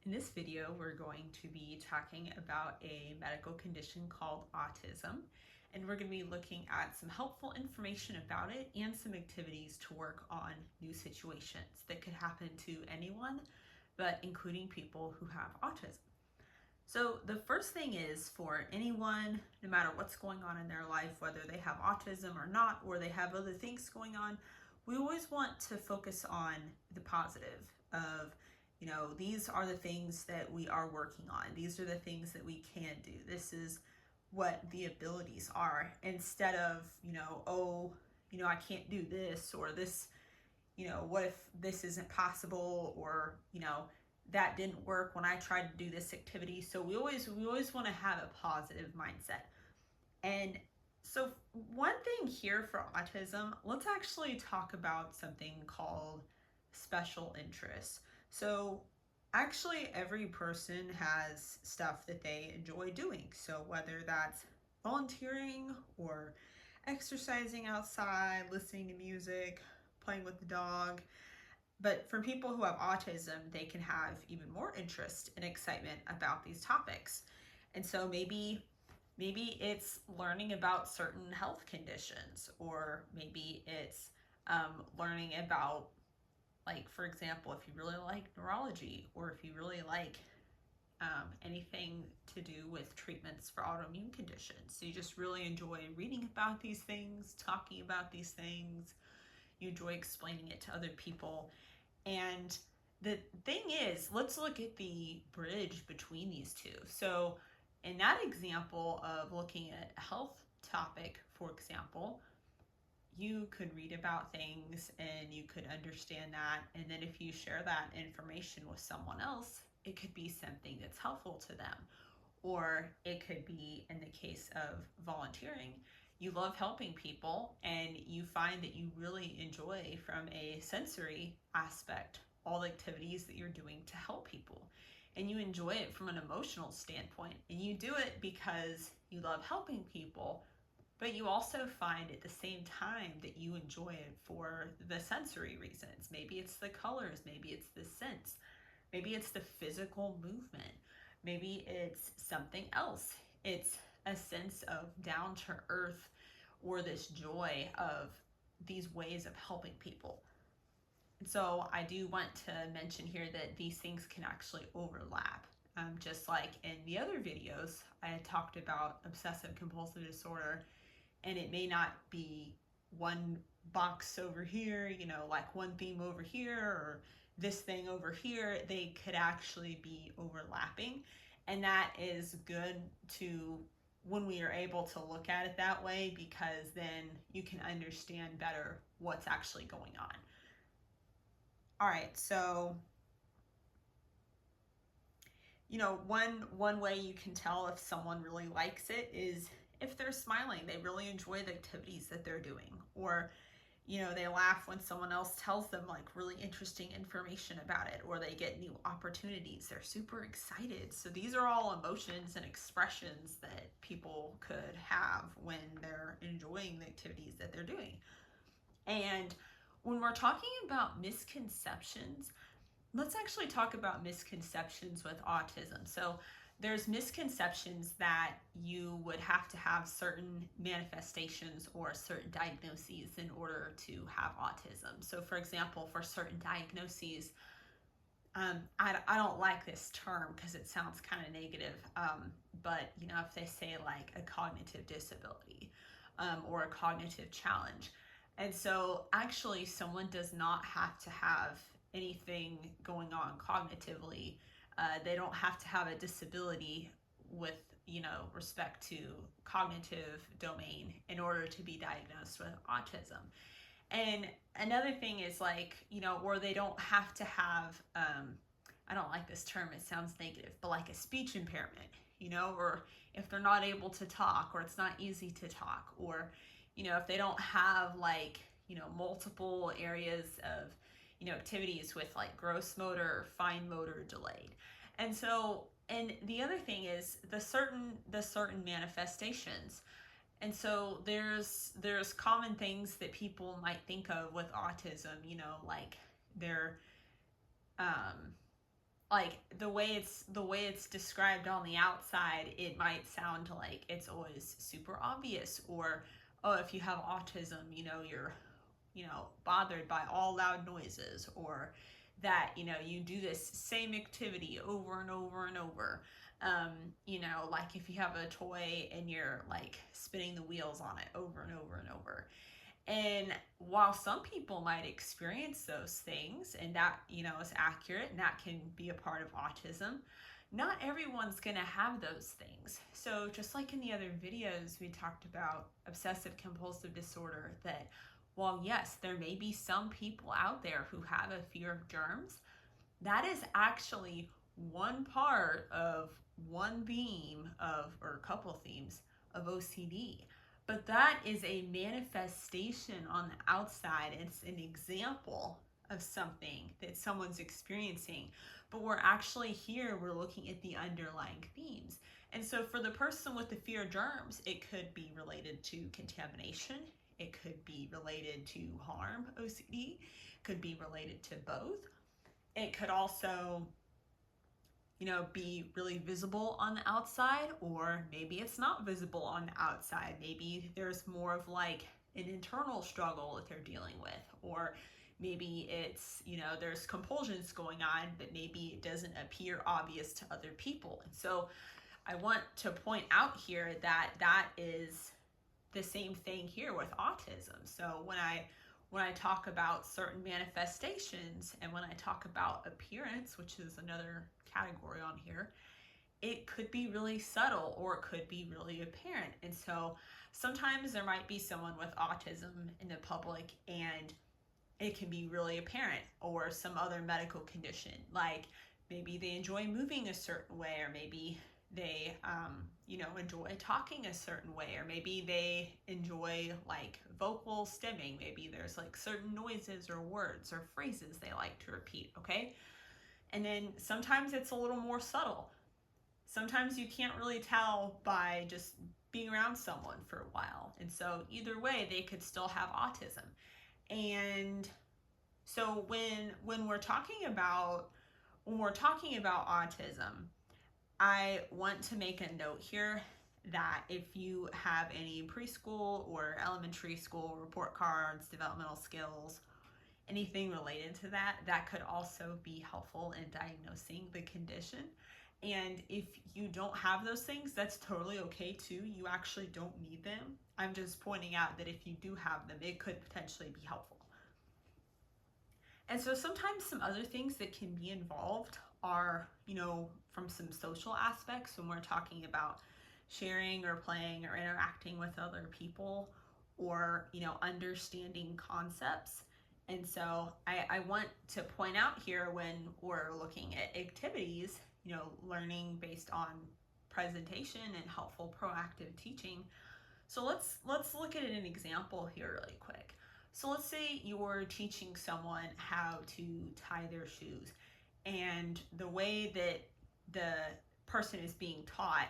In this video, we're going to be talking about a medical condition called autism, and we're going to be looking at some helpful information about it and some activities to work on new situations that could happen to anyone, but including people who have autism. So the first thing is for anyone, no matter what's going on in their life, whether they have autism or not, or they have other things going on, we always want to focus on the positive of, these are the things that we are working on. These are the things that we can do. This is what the abilities are, instead of, I can't do this, or this, what if this isn't possible, or, that didn't work when I tried to do this activity. So we always want to have a positive mindset. And so one thing here for autism, let's actually talk about something called special interests. So actually every person has stuff that they enjoy doing. So whether that's volunteering or exercising outside, listening to music, playing with the dog. But for people who have autism, they can have even more interest and excitement about these topics. And so maybe it's learning about certain health conditions, or maybe it's learning about, like, for example, if you really like neurology, or if you really like anything to do with treatments for autoimmune conditions. So you just really enjoy reading about these things, talking about these things. You enjoy explaining it to other people. And the thing is, let's look at the bridge between these two. So in that example of looking at a health topic, for example, you could read about things and you could understand that. And then if you share that information with someone else, it could be something that's helpful to them. Or it could be, in the case of volunteering, you love helping people and you find that you really enjoy, from a sensory aspect, all the activities that you're doing to help people. And you enjoy it from an emotional standpoint. And you do it because you love helping people, but you also find at the same time that you enjoy it for the sensory reasons. Maybe it's the colors, maybe it's the scents, maybe it's the physical movement, maybe it's something else. It's a sense of down to earth, or this joy of these ways of helping people. And so I do want to mention here that these things can actually overlap. Just like in the other videos, I had talked about obsessive compulsive disorder, and it may not be one box over here, like one theme over here, or this thing over here. They could actually be overlapping. And that is good to, when we are able to look at it that way, because then you can understand better what's actually going on. All right, so one way you can tell if someone really likes it is if they're smiling. They really enjoy the activities that they're doing, or they laugh when someone else tells them like really interesting information about it, or they get new opportunities. They're super excited. So these are all emotions and expressions that people could have when they're enjoying the activities that they're doing. And when we're talking about misconceptions, let's actually talk about misconceptions with autism. So there's misconceptions that you would have to have certain manifestations or certain diagnoses in order to have autism. So for example, for certain diagnoses, I don't like this term because it sounds kind of negative, but if they say like a cognitive disability or a cognitive challenge. And so actually someone does not have to have anything going on cognitively. They don't have to have a disability with, respect to cognitive domain in order to be diagnosed with autism. And another thing is like, or they don't have to have, I don't like this term, it sounds negative, but like a speech impairment, or if they're not able to talk, or it's not easy to talk, or, if they don't have like, multiple areas of, activities with like gross motor or fine motor delayed. And so, and the other thing is the certain manifestations. And so there's common things that people might think of with autism, like they're like the way it's described on the outside, it might sound like it's always super obvious, or oh, if you have autism, you're bothered by all loud noises, or that you do this same activity over and over and over. Like if you have a toy and you're like spinning the wheels on it over and over and over. And while some people might experience those things, and that, is accurate, and that can be a part of autism, not everyone's going to have those things. So just like in the other videos, we talked about obsessive compulsive disorder, that while yes, there may be some people out there who have a fear of germs, that is actually one part of one theme of, or a couple of themes of OCD. But that is a manifestation on the outside. It's an example of something that someone's experiencing. But we're actually here, we're looking at the underlying themes. And so for the person with the fear of germs, it could be related to contamination. It could be related to harm, OCD. It could be related to both. It could also be really visible on the outside, or maybe it's not visible on the outside. Maybe there's more of like an internal struggle that they're dealing with, or maybe it's, there's compulsions going on, but maybe it doesn't appear obvious to other people. And so I want to point out here that that is the same thing here with autism. So when I talk about certain manifestations, and when I talk about appearance, which is another category on here, it could be really subtle or it could be really apparent. And so sometimes there might be someone with autism in the public and it can be really apparent, or some other medical condition, like maybe they enjoy moving a certain way, or maybe they enjoy talking a certain way, or maybe they enjoy like vocal stemming. Maybe there's like certain noises or words or phrases they like to repeat. Okay. And then sometimes it's a little more subtle. Sometimes you can't really tell by just being around someone for a while. And so either way, they could still have autism. And so when we're talking about autism, I want to make a note here that if you have any preschool or elementary school report cards, developmental skills, anything related to that, that could also be helpful in diagnosing the condition. And if you don't have those things, that's totally okay too. You actually don't need them. I'm just pointing out that if you do have them, it could potentially be helpful. And so sometimes some other things that can be involved are, from some social aspects, when we're talking about sharing or playing or interacting with other people, or, understanding concepts. And so I want to point out here, when we're looking at activities, learning based on presentation and helpful proactive teaching. So let's look at an example here really quick. So let's say you're teaching someone how to tie their shoes, and the way that the person is being taught,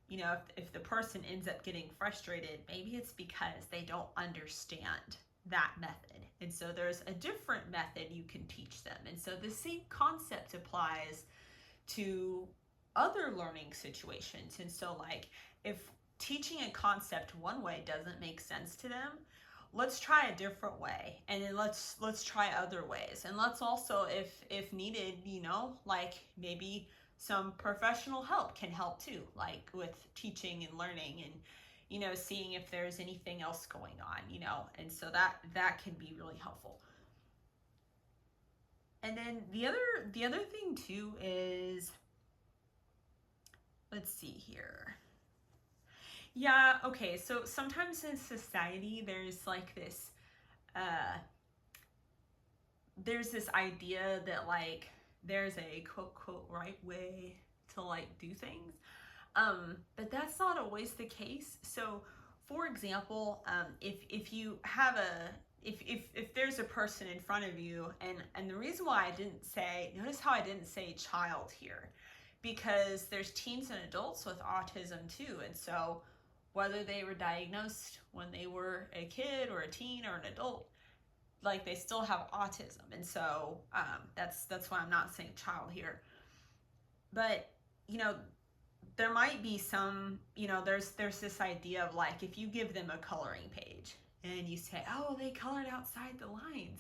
if the person ends up getting frustrated, maybe it's because they don't understand that method. And so there's a different method you can teach them. And so the same concept applies to other learning situations. And so like if teaching a concept one way doesn't make sense to them, let's try a different way, and then let's try other ways. And let's also, if needed, like maybe some professional help can help too, like with teaching and learning, and seeing if there's anything else going on, and so that can be really helpful. And then the other thing too is, let's see here. Yeah, okay, so sometimes in society there's like this there's this idea that like there's a quote right way to like do things, but that's not always the case. So for example, if you have if there's a person in front of you, and the reason why I didn't say, notice how I didn't say child here, because there's teens and adults with autism too. And so whether they were diagnosed when they were a kid or a teen or an adult, like they still have autism. And so that's why I'm not saying child here. But, you know, there might be some, there's this idea of like, if you give them a coloring page and you say, oh, they colored outside the lines,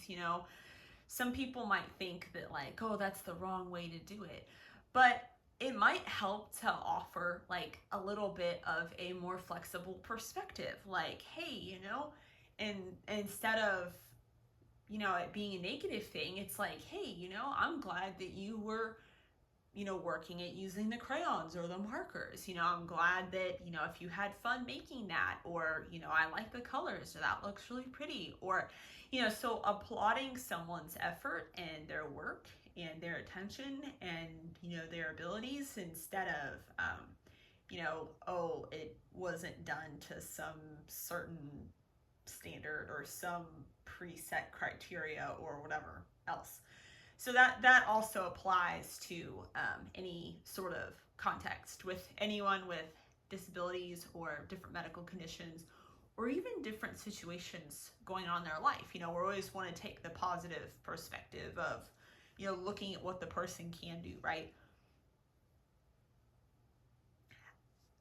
some people might think that like, oh, that's the wrong way to do it. But it might help to offer like a little bit of a more flexible perspective. Like, hey, and instead of, it being a negative thing, it's like, hey, I'm glad that you were working at using the crayons or the markers. I'm glad that, if you had fun making that, or, I like the colors, or that looks really pretty, or, so applauding someone's effort and their work and their attention and, their abilities, instead of, oh, it wasn't done to some certain standard or some preset criteria or whatever else. So that also applies to any sort of context with anyone with disabilities or different medical conditions, or even different situations going on in their life. We always want to take the positive perspective of, looking at what the person can do, right?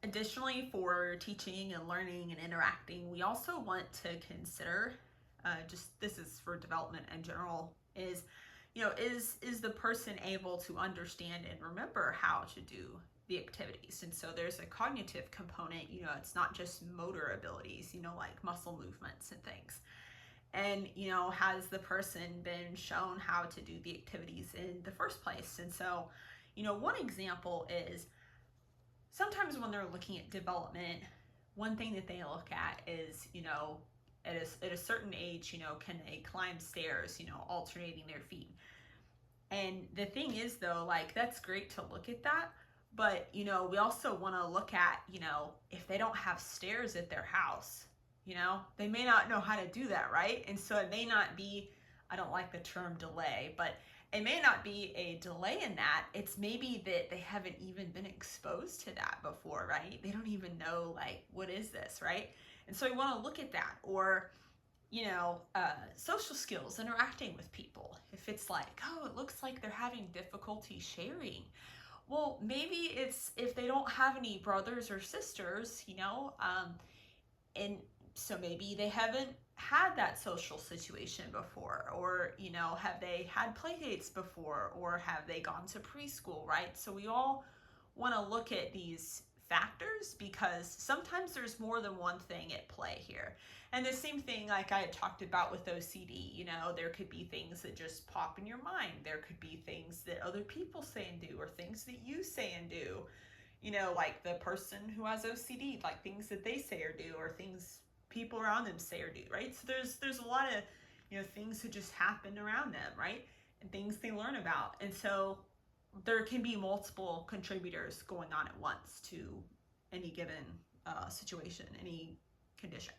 Additionally, for teaching and learning and interacting, we also want to consider, this is for development in general, is the person able to understand and remember how to do the activities? And so there's a cognitive component, it's not just motor abilities, like muscle movements and things. And, has the person been shown how to do the activities in the first place? And so, one example is sometimes when they're looking at development, one thing that they look at is, at a certain age, can they climb stairs, alternating their feet? And the thing is, though, like, that's great to look at that, but, we also want to look at, if they don't have stairs at their house, they may not know how to do that, right? And so it may not be, I don't like the term delay, but it may not be a delay in that. It's maybe that they haven't even been exposed to that before, right? They don't even know, like, what is this, right? And so we want to look at that. Or, social skills, interacting with people. If it's like, oh, it looks like they're having difficulty sharing. Well, maybe it's if they don't have any brothers or sisters, and so maybe they haven't had that social situation before, or, have they had play dates before, or have they gone to preschool, right? So we all want to look at these factors because sometimes there's more than one thing at play here. And the same thing, like I had talked about with OCD, there could be things that just pop in your mind. There could be things that other people say and do, or things that you say and do, like the person who has OCD, like things that they say or do, or things people around them say or do, right? So there's a lot of, things that just happen around them, right? And things they learn about. And so there can be multiple contributors going on at once to any given situation, any condition.